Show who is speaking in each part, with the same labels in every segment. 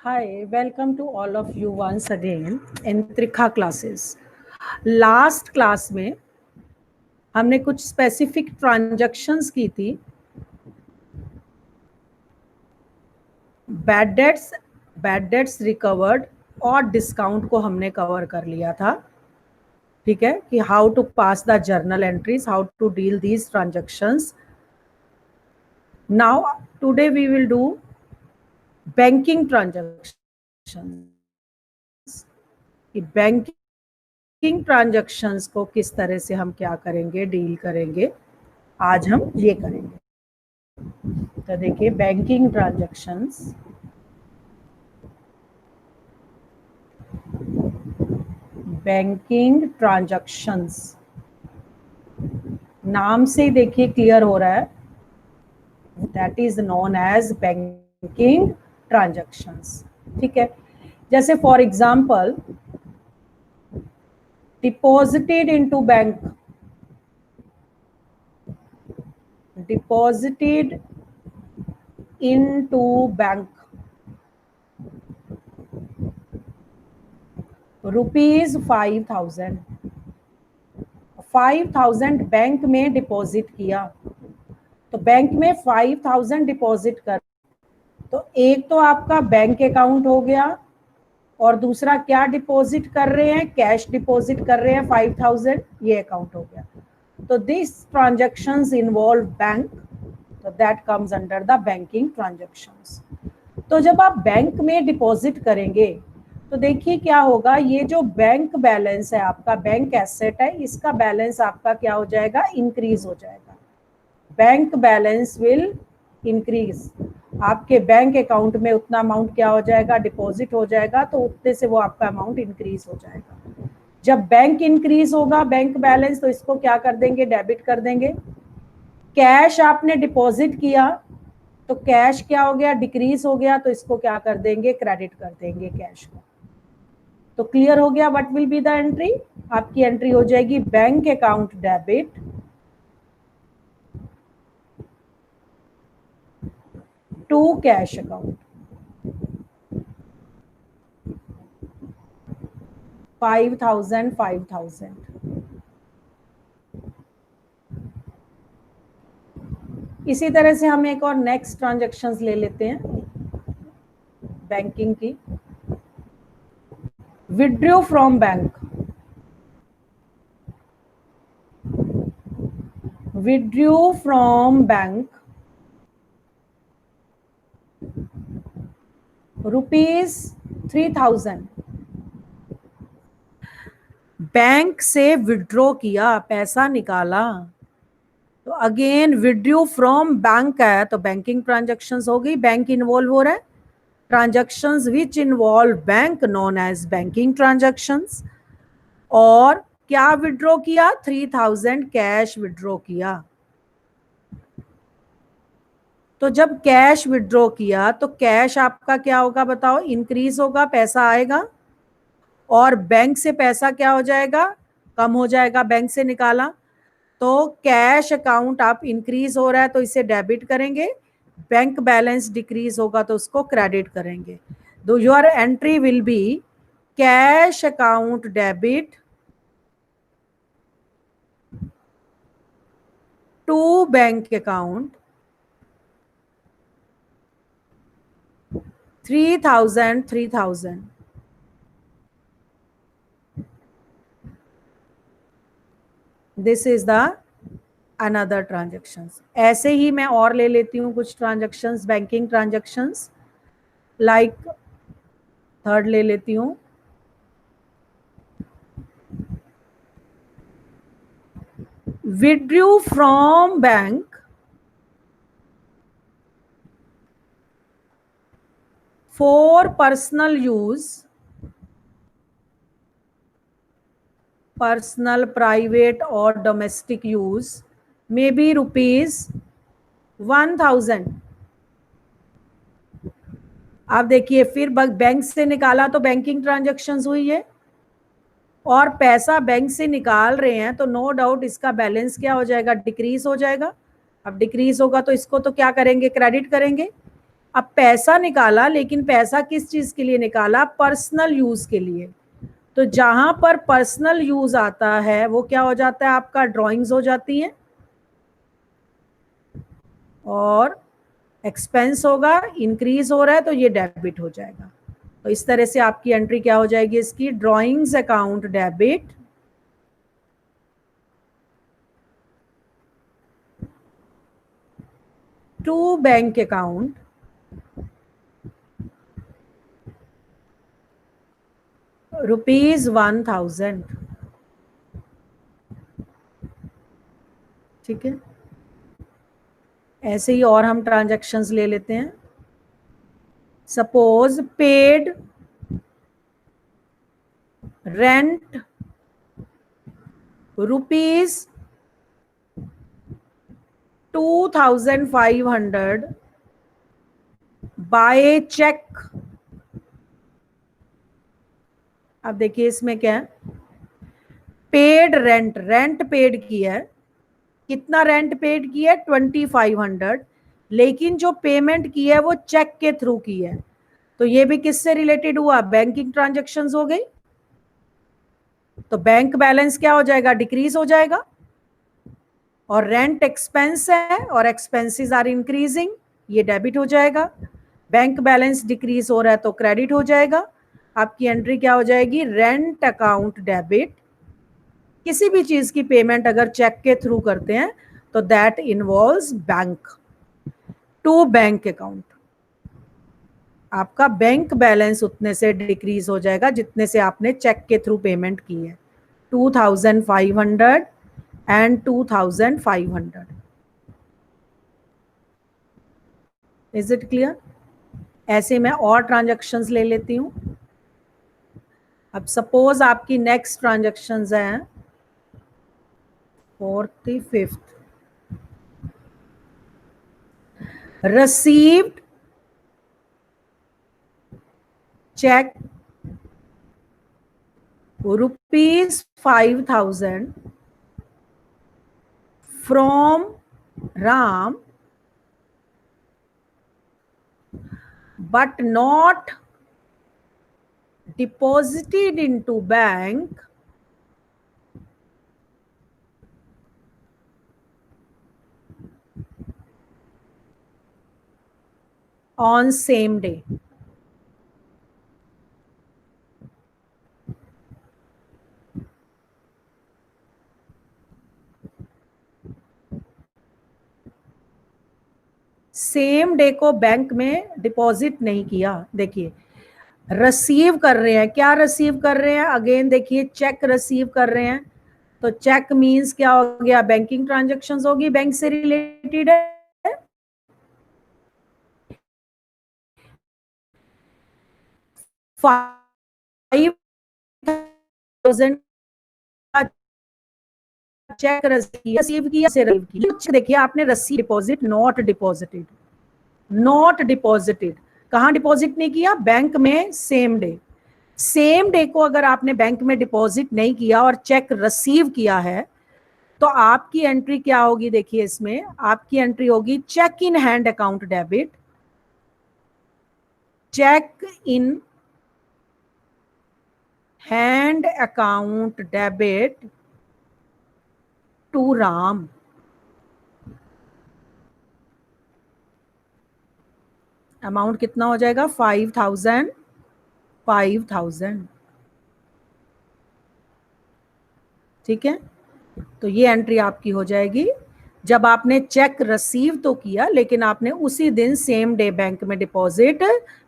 Speaker 1: Hi, welcome to all of you once again in Trikha classes. Last class में हमने कुछ specific transactions की थी. बैड डेट्स रिकवर्ड और डिस्काउंट को हमने कवर कर लिया था. ठीक है कि how to pass the journal entries, how to deal these transactions. Now today we will do banking transactions. Banking transactions को किस तरह से हम क्या करेंगे, डील करेंगे, आज हम ये करेंगे. तो देखिए बैंकिंग ट्रांजैक्शंस. बैंकिंग ट्रांजैक्शंस नाम से देखिए क्लियर हो रहा है, that is known as banking transactions. ठीक है, जैसे for example deposited into bank, deposited into bank ₹5,000. 5,000 bank में डिपॉजिट किया, तो बैंक में 5,000 डिपॉजिट कर, तो एक तो आपका बैंक अकाउंट हो गया और दूसरा क्या डिपॉजिट कर रहे हैं, कैश डिपॉजिट कर रहे हैं 5,000, ये अकाउंट हो गया. तो दिस ट्रांजैक्शंस इन्वॉल्व बैंक, तो that comes under the banking transactions. तो जब आप बैंक में डिपॉजिट करेंगे तो देखिए क्या होगा, ये जो बैंक बैलेंस है आपका, बैंक एसेट है, इसका बैलेंस आपका क्या हो जाएगा, इंक्रीज हो जाएगा. Bank balance will increase. आपके बैंक अकाउंट में उतना अमाउंट क्या हो जाएगा, डिपॉजिट हो जाएगा, तो उतने से वो आपका अमाउंट इंक्रीज हो जाएगा. जब बैंक इंक्रीज होगा, बैंक बैलेंस, तो इसको क्या कर देंगे, डेबिट कर देंगे. कैश आपने डिपॉजिट किया तो कैश क्या हो गया, डिक्रीज हो गया, तो इसको क्या कर देंगे, क्रेडिट कर देंगे कैश को. तो क्लियर हो गया what will be the entry. आपकी एंट्री हो जाएगी bank account debit to cash account. 5,000. इसी तरह से हम एक और नेक्स्ट ट्रांजैक्शंस ले लेते हैं बैंकिंग की. Withdraw from bank, withdraw from bank ₹3,000. Bank से विड्रॉ किया, पैसा निकाला, तो अगेन विड्रॉ फ्रॉम बैंक है, तो बैंकिंग ट्रांजैक्शंस हो गई, बैंक इन्वॉल्व हो रहा है. Transactions which involve bank known as banking transactions. और क्या विड्रॉ किया, 3,000 कैश विड्रॉ किया. तो जब कैश विड्रॉ किया तो कैश आपका क्या होगा बताओ, इंक्रीज होगा, पैसा आएगा, और बैंक से पैसा क्या हो जाएगा, कम हो जाएगा, बैंक से निकाला. तो कैश अकाउंट आप इंक्रीज हो रहा है तो इसे डेबिट करेंगे, बैंक बैलेंस डिक्रीज होगा तो उसको क्रेडिट करेंगे. तो your entry will be cash account debit to bank account 3,000. This is the another transactions. ऐसे ही मैं और ले लेती हूँ कुछ transactions, banking transactions. Like third ले लेती हूँ, withdraw from bank for personal use, personal, private और डोमेस्टिक यूज, मे बी ₹1,000. आप देखिए फिर बैंक से निकाला तो बैंकिंग ट्रांजैक्शंस हुई है, और पैसा बैंक से निकाल रहे हैं तो नो डाउट इसका बैलेंस क्या हो जाएगा, डिक्रीज हो जाएगा. अब डिक्रीज होगा तो इसको तो क्या करेंगे, क्रेडिट करेंगे. अब पैसा निकाला, लेकिन पैसा किस चीज के लिए निकाला? पर्सनल यूज के लिए। तो जहां पर पर्सनल यूज आता है वो क्या हो जाता है आपका? ड्राइंग्स हो जाती हैं, और एक्सपेंस होगा, इंक्रीज हो रहा है तो ये डेबिट हो जाएगा। तो इस तरह से आपकी एंट्री क्या हो जाएगी इसकी? Drawings account debit to bank account ₹1000। ठीक है, ऐसे ही और हम ट्रांजैक्शंस ले लेते हैं। Suppose paid rent ₹2500 by cheque. अब देखिए इसमें क्या है? पेड रेंट, रेंट पेड किया है। कितना रेंट पेड किया है? 2500, लेकिन जो पेमेंट की है वो चेक के थ्रू की है। तो ये भी किससे रिलेटेड हुआ? बैंकिंग ट्रांजैक्शंस हो गई। तो बैंक बैलेंस क्या हो जाएगा? डिक्रीज हो जाएगा। और रेंट एक्सपेंस है और एक्सपेंसेस आर इंक्रीजिंग, ये डेबिट हो जाएगा। बैंक बैलेंस डिक्रीज हो रहा है तो क्रेडिट हो जाएगा। आपकी एंट्री क्या हो जाएगी? Rent account debit. किसी भी चीज की पेमेंट अगर चेक के थ्रू करते हैं तो that involves bank to bank account. आपका बैंक बैलेंस उतने से डिक्रीज हो जाएगा जितने से आपने चेक के थ्रू पेमेंट की है, 2500 एंड 2500। Is it clear? ऐसे मैं और ट्रांजैक्शंस ले लेती हूं। अब सपोज आपकी नेक्स्ट ट्रांजैक्शंस हैं 45th, received check ₹5000 from Ram but not deposited into bank on same day। Same day को बैंक में डिपॉजिट नहीं किया। देखिए रिसीव कर रहे हैं, क्या रिसीव कर रहे हैं? अगेन देखिए चेक रिसीव कर रहे हैं। तो चेक मींस क्या हो गया? बैंकिंग ट्रांजैक्शंस होगी, बैंक से रिलेटेड है। $5000 चेक रिसीव किया, देखिए आपने रसीद deposit not deposited, not deposited. कहां डिपॉजिट नहीं किया? बैंक में सेम डे। सेम डे को अगर आपने बैंक में डिपॉजिट नहीं किया और चेक रिसीव किया है तो आपकी एंट्री क्या होगी? देखिए इसमें आपकी एंट्री होगी cheque in hand account debit, cheque in hand account debit to Ram. Amount कितना हो जाएगा? 5000। ठीक है, तो ये एंट्री आपकी हो जाएगी जब आपने चेक रिसीव तो किया लेकिन आपने उसी दिन सेम डे बैंक में डिपॉजिट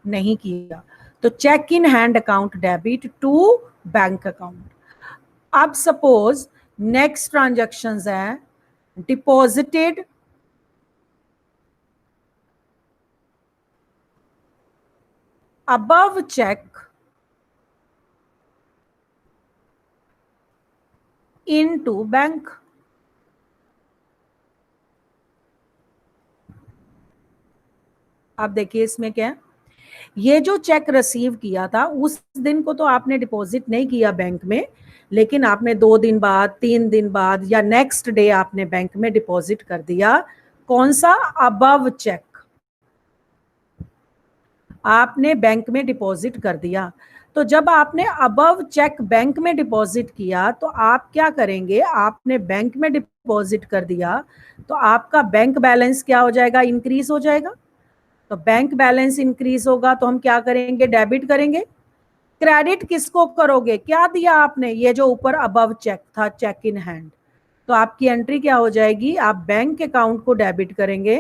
Speaker 1: नहीं किया। तो cheque in hand account debit to bank account. अब सपोज नेक्स्ट ट्रांजैक्शंस है deposited above check into bank. अब देखिए इसमें क्या है? ये जो चेक रिसीव किया था उस दिन को तो आपने डिपॉजिट नहीं किया बैंक में, लेकिन आपने 2 दिन बाद, 3 दिन बाद या नेक्स्ट डे आपने बैंक में डिपॉजिट कर दिया। कौन सा? Above cheque. आपने बैंक में डिपॉजिट कर दिया। तो जब आपने अबव चेक बैंक में डिपॉजिट किया तो आप क्या करेंगे, आपने बैंक में डिपॉजिट कर दिया तो आपका बैंक बैलेंस क्या हो जाएगा, इंक्रीज हो जाएगा। तो बैंक बैलेंस इंक्रीज होगा तो हम क्या करेंगे, डेबिट करेंगे। क्रेडिट किसको करोगे, क्या दिया आपने, ये जो ऊपर अबव चेक था, चेक इन हैंड, तो आपकी एंट्री क्या हो जाएगी, आप बैंक अकाउंट को डेबिट करेंगे,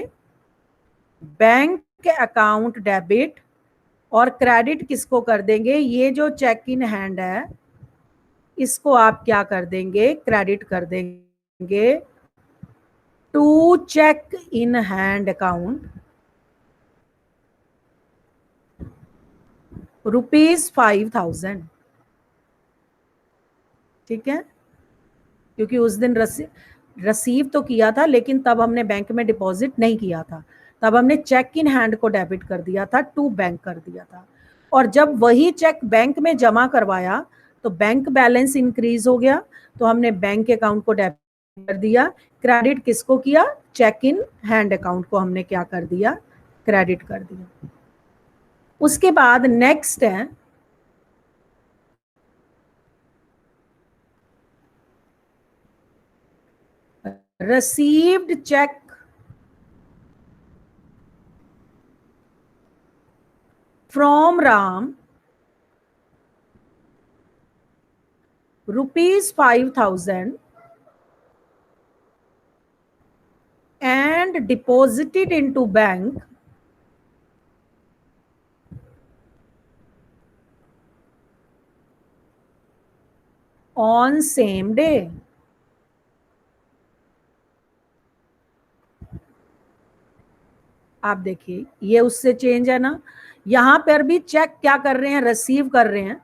Speaker 1: बैंक अकाउंट डेबिट, और क्रेडिट किसको कर देंगे, ये जो चेक इन हैंड है इसको आप क्या कर देंगे, क्रेडिट कर देंगे to cheque in hand account ₹5,000। ठीक है, क्योंकि उस दिन रिसीव तो किया था लेकिन तब हमने बैंक में डिपॉजिट नहीं किया था, तब हमने चेक इन हैंड को डेबिट कर दिया था, टू बैंक कर दिया था। और जब वही चेक बैंक में जमा करवाया तो बैंक बैलेंस इंक्रीज हो गया तो हमने बैंक अकाउंट को डेबिट कर दिया। क्रेडिट किसको किया, चेक इन हैंड अकाउंट को हमने क्या कर दिया, क्रेडिट कर दिया। उसके बाद नेक्स्ट है received check from Ram ₹5,000 and deposited into bank on same day। आप देखिए ये उससे चेंज है ना, यहां पर भी चेक क्या कर रहे हैं, रिसीव कर रहे हैं,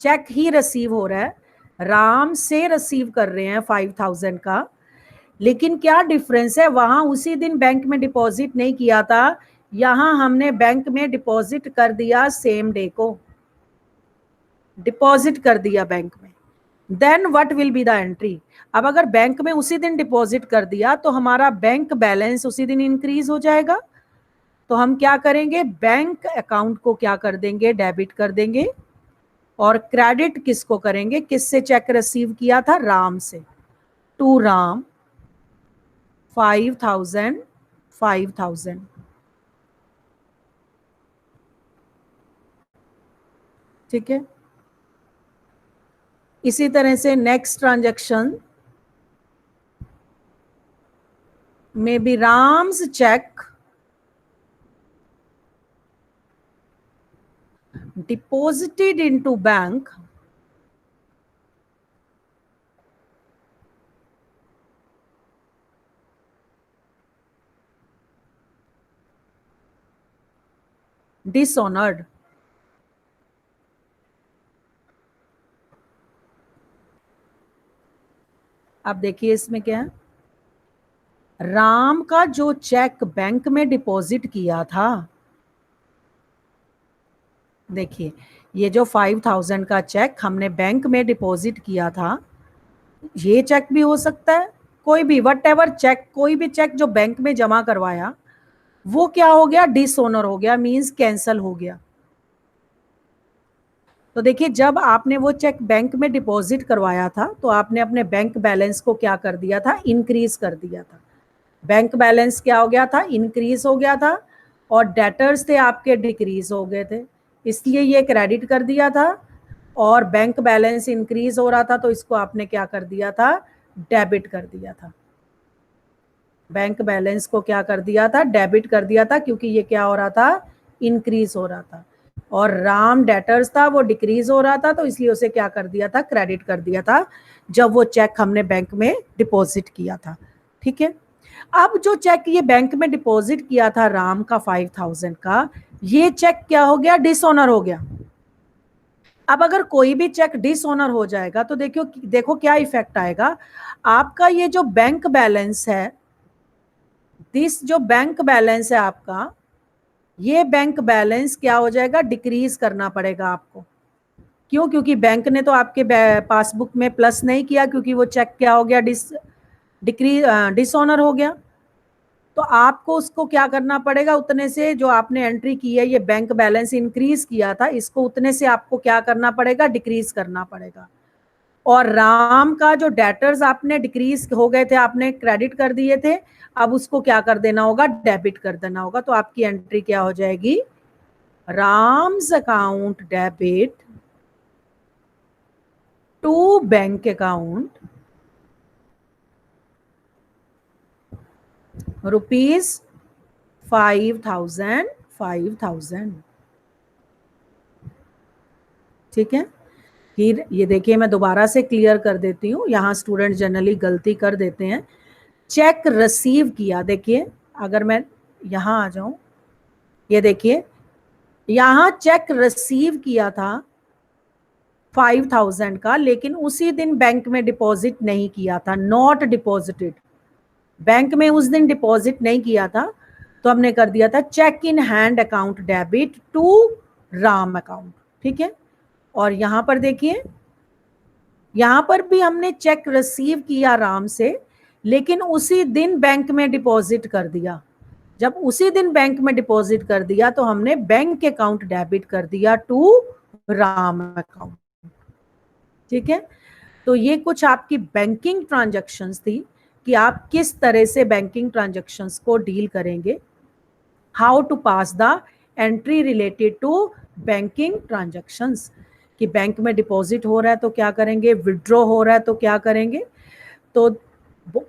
Speaker 1: चेक ही रिसीव हो रहा है, राम से रिसीव कर रहे हैं 5,000 का। लेकिन क्या डिफरेंस है, वहां उसी दिन बैंक में डिपॉजिट नहीं किया था, यहां हमने बैंक में डिपॉजिट कर दिया, सेम डे को डिपॉजिट कर दिया बैंक में। Then what will be the entry, अब अगर बैंक में उसी दिन डिपॉजिट कर दिया तो हमारा बैंक बैलेंस उसी दिन इंक्रीज हो जाएगा। तो हम क्या करेंगे, बैंक अकाउंट को क्या कर देंगे, डेबिट कर देंगे, और क्रेडिट किसको करेंगे, किससे चेक रिसीव किया था, राम से, टू राम 5,000 5,000। ठीक है, इसी तरह से नेक्स्ट ट्रांजैक्शन में भी Ram's cheque deposited into bank dishonored। अब देखिए इसमें क्या है, राम का जो चेक बैंक में डिपॉजिट किया था, देखिए ये जो 5,000 का चेक हमने बैंक में डिपॉजिट किया था, ये चेक भी हो सकता है, कोई भी वट एवर चेक, कोई भी चेक जो बैंक में जमा करवाया वो क्या हो गया, डिसऑनर हो गया, मींस कैंसल हो गया। तो देखिए जब आपने वो चेक बैंक में डिपॉजिट करवाया था तो आपने अपने बैंक बैलेंस को क्या कर दिया था, इंक्रीज कर दिया था। बैंक बैलेंस क्या हो गया था, इंक्रीज हो गया था, और डेटर्स थे आपके डिक्रीज हो गए थे, इसलिए ये क्रेडिट कर दिया था। और बैंक बैलेंस इंक्रीज हो रहा था तो इसको आपने क्या कर दिया था, डेबिट कर दिया था। बैंक बैलेंस को क्या कर दिया था, डेबिट कर दिया था, क्योंकि ये क्या हो रहा था, इंक्रीज हो रहा था। और राम डेटर्स था वो डिक्रीज हो रहा था तो इसलिए उसे क्या कर दिया था, क्रेडिट कर दिया था, जब वो चेक हमने बैंक में डिपॉजिट किया था। ठीक है, अब जो चेक ये बैंक में डिपॉजिट किया था राम का 5,000 का, ये चेक क्या हो गया, डिसऑनर हो गया। अब अगर कोई भी चेक डिसऑनर हो जाएगा तो देखो देखो क्या इफेक्ट आएगा, आपका ये जो बैंक बैलेंस है, दिस जो बैंक बैलेंस है आपका, ये बैंक बैलेंस क्या हो जाएगा, डिक्रीज करना पड़ेगा आपको। क्यों, क्योंकि बैंक ने तो आपके पासबुक में प्लस नहीं किया, क्योंकि वो चेक क्या हो गया, डिसऑनर हो गया। तो तो आपको उसको क्या करना पड़ेगा, उतने से जो आपने एंट्री की है, ये बैंक बैलेंस इंक्रीज किया था, इसको उतने से आपको क्या करना पड़ेगा, डिक्रीज करना पड़ेगा। और राम का जो डेटर्स आपने डिक्रीज हो गए थे, आपने क्रेडिट कर दिए थे, अब उसको क्या कर देना होगा, डेबिट कर देना होगा। तो आपकी एंट्री क्या हो जाएगी, Ram's account debit to bank account ₹5,000 5,000। ठीक है, फिर ये देखिए मैं दोबारा से क्लियर कर देती हूँ, यहाँ स्टूडेंट जनरली गलती कर देते हैं। चेक रिसीव किया, देखिए अगर मैं यहाँ आ जाऊं, ये देखिए यहाँ चेक रिसीव किया था 5,000 का, लेकिन उसी दिन बैंक में डिपॉजिट नहीं किया था, नॉट डिपॉजिटेड, बैंक में उस दिन डिपॉजिट नहीं किया था, तो हमने कर दिया था cheque in hand account debit to Ram account. ठीक है, और यहां पर देखिए, यहां पर भी हमने चेक रिसीव किया राम से, लेकिन उसी दिन बैंक में डिपॉजिट कर दिया। जब उसी दिन बैंक में डिपॉजिट कर दिया तो हमने बैंक अकाउंट डेबिट कर दिया टू राम अकाउंट। ठीक है, तो ये कुछ आपकी बैंकिंग ट्रांजैक्शंस थी कि आप किस तरह से बैंकिंग ट्रांजैक्शंस को डील करेंगे, how to pass the entry related to banking transactions, कि बैंक में डिपॉजिट हो रहा है तो क्या करेंगे, विड्रॉ हो रहा है तो क्या करेंगे। तो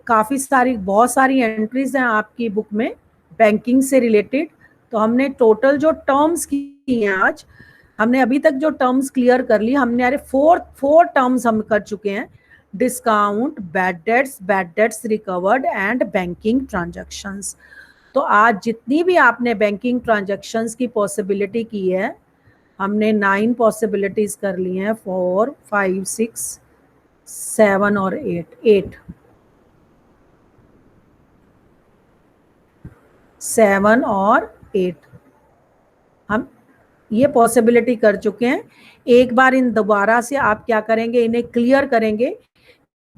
Speaker 1: काफ़ी सारी, बहुत सारी एंट्रीज हैं आपकी बुक में बैंकिंग से रिलेटेड। तो हमने टोटल जो टर्म्स की हैं, आज हमने अभी तक जो टर्म्स क्लियर कर ली, हमने अरे फोर टर्म्स हम कर चुके हैं, discount, bad debts recovered and banking transactions. तो आज जितनी भी आपने बैंकिंग ट्रांजैक्शंस की पॉसिबिलिटी की है, हमने 9 पॉसिबिलिटीज कर ली हैं, 4 5 6 7 और 8 7 और 8 हम ये पॉसिबिलिटी कर चुके हैं। एक बार इन दोबारा से आप क्या करेंगे, इन्हें क्लियर करेंगे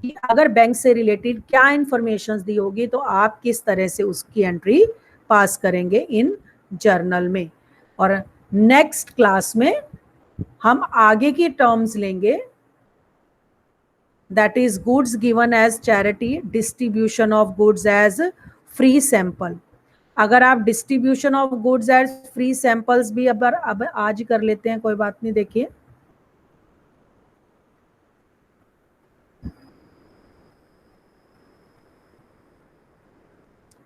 Speaker 1: कि अगर बैंक से रिलेटेड क्या इंफॉर्मेशन दी होगी तो आप किस तरह से उसकी एंट्री पास करेंगे इन जर्नल में। और नेक्स्ट क्लास में हम आगे की टर्म्स लेंगे, that is goods given as charity, distribution of goods as free sample. अगर आप distribution of goods as free samples भी अब आज कर लेते हैं, कोई बात नहीं। देखिए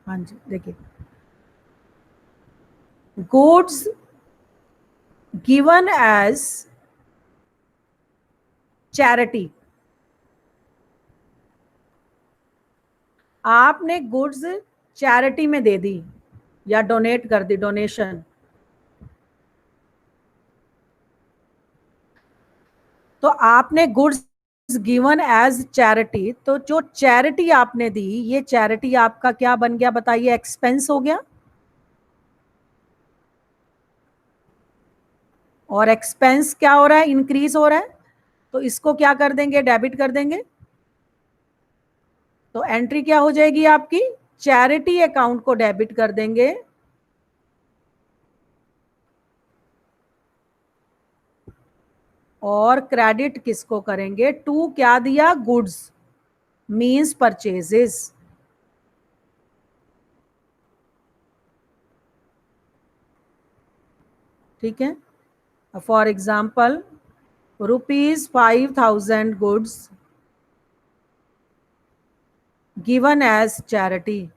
Speaker 1: हाँ जी, देखिए गुड्स गिवन एज चैरिटी, आपने गुड्स चैरिटी में दे दी या डोनेट कर दी, डोनेशन, तो आपने गुड्स गिवन एज चैरिटी, तो जो चैरिटी आपने दी, ये चैरिटी आपका क्या बन गया बताइए, एक्सपेंस हो गया। और एक्सपेंस क्या हो रहा है, इंक्रीज हो रहा है, तो इसको क्या कर देंगे, डेबिट कर देंगे। तो एंट्री क्या हो जाएगी आपकी, चैरिटी अकाउंट को डेबिट कर देंगे, और क्रेडिट किसको करेंगे, टू क्या दिया, गुड्स मींस परचेजेस। ठीक है, for example ₹5,000 goods given as charity.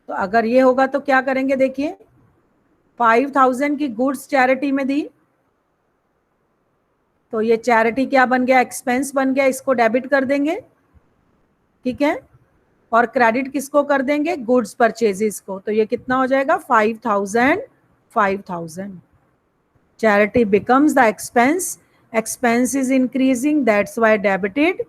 Speaker 1: तो अगर ये होगा तो क्या करेंगे, देखिए 5,000 की गुड्स चैरिटी में दी, तो ये चैरिटी क्या बन गया, एक्सपेंस बन गया, इसको डेबिट कर देंगे। ठीक है, और क्रेडिट किसको कर देंगे, गुड्स परचेजेस को। तो ये कितना हो जाएगा, 5,000। Charity becomes the expense, expense is increasing, that's why debited.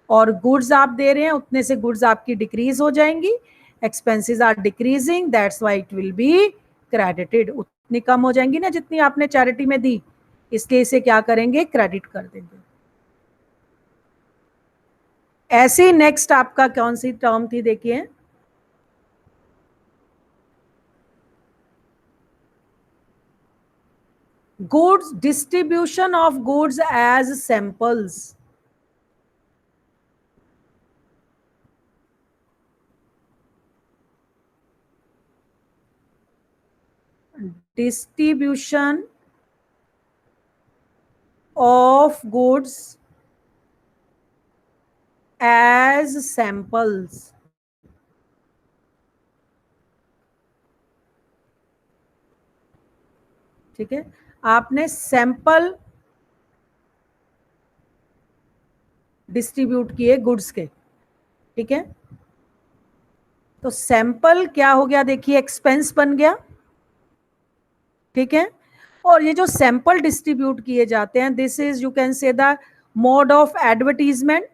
Speaker 1: और गुड्स आप दे रहे हैं, उतने से गुड्स आपकी डिक्रीज हो जाएंगी, expenses are decreasing, that's why it will be credited. उतनी कम हो जाएंगी ना जितनी आपने चैरिटी में दी, इसलिए इसे क्या करेंगे, क्रेडिट कर देंगे। ऐसे ही नेक्स्ट आपका कौन सी टर्म थी, देखिए, goods, distribution of goods as samples. Distribution of goods as samples. ठीक है, आपने सैंपल डिस्ट्रीब्यूट किए गुड्स के, ठीक है, तो सैंपल क्या हो गया, देखिए एक्सपेंस बन गया, ठीक है। और ये जो सैंपल डिस्ट्रीब्यूट किए जाते हैं, this is you can say the mode of advertisement.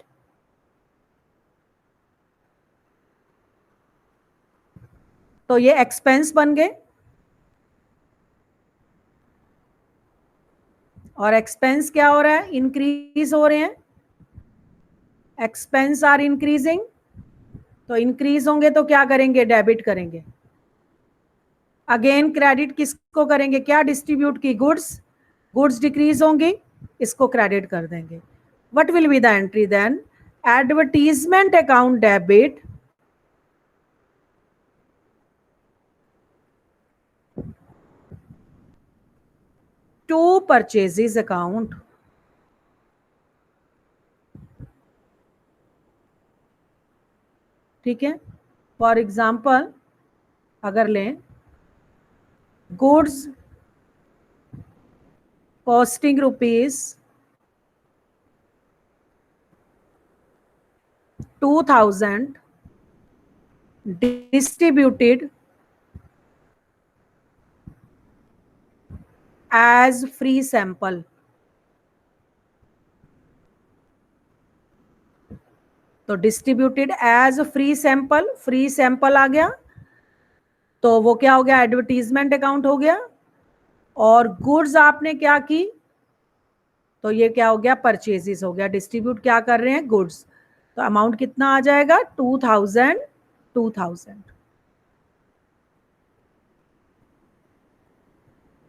Speaker 1: तो ये एक्सपेंस बन गए, और एक्सपेंस क्या हो रहा है, इंक्रीज हो रहे हैं, एक्सपेंस आर इंक्रीजिंग। तो इंक्रीज होंगे तो क्या करेंगे, डेबिट करेंगे। अगेन क्रेडिट किसको करेंगे, क्या डिस्ट्रीब्यूट की, गुड्स, गुड्स डिक्रीज होंगी, इसको क्रेडिट कर देंगे। What will be the entry then, advertisement account debit to purchases account. ठीक है, फॉर एग्जाम्पल अगर लें, goods costing rupees 2000 distributed as free sample. तो distributed as free sample, free sample आ गया, तो वो क्या हो गया, एडवर्टीजमेंट अकाउंट हो गया। और गुड्स आपने क्या की, तो ये क्या हो गया, परचेजेस हो गया। डिस्ट्रीब्यूट क्या कर रहे हैं, गुड्स, तो अमाउंट कितना आ जाएगा, 2000 2000।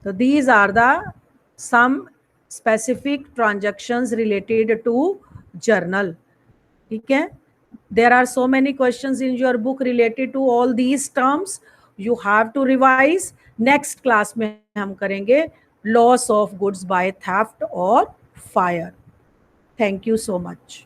Speaker 1: तो these are the some specific transactions related to journal. ठीक है, there are so many questions in your book related to all these terms. You have to revise. Next class में हम करेंगे loss of goods by theft or fire. Thank you so much.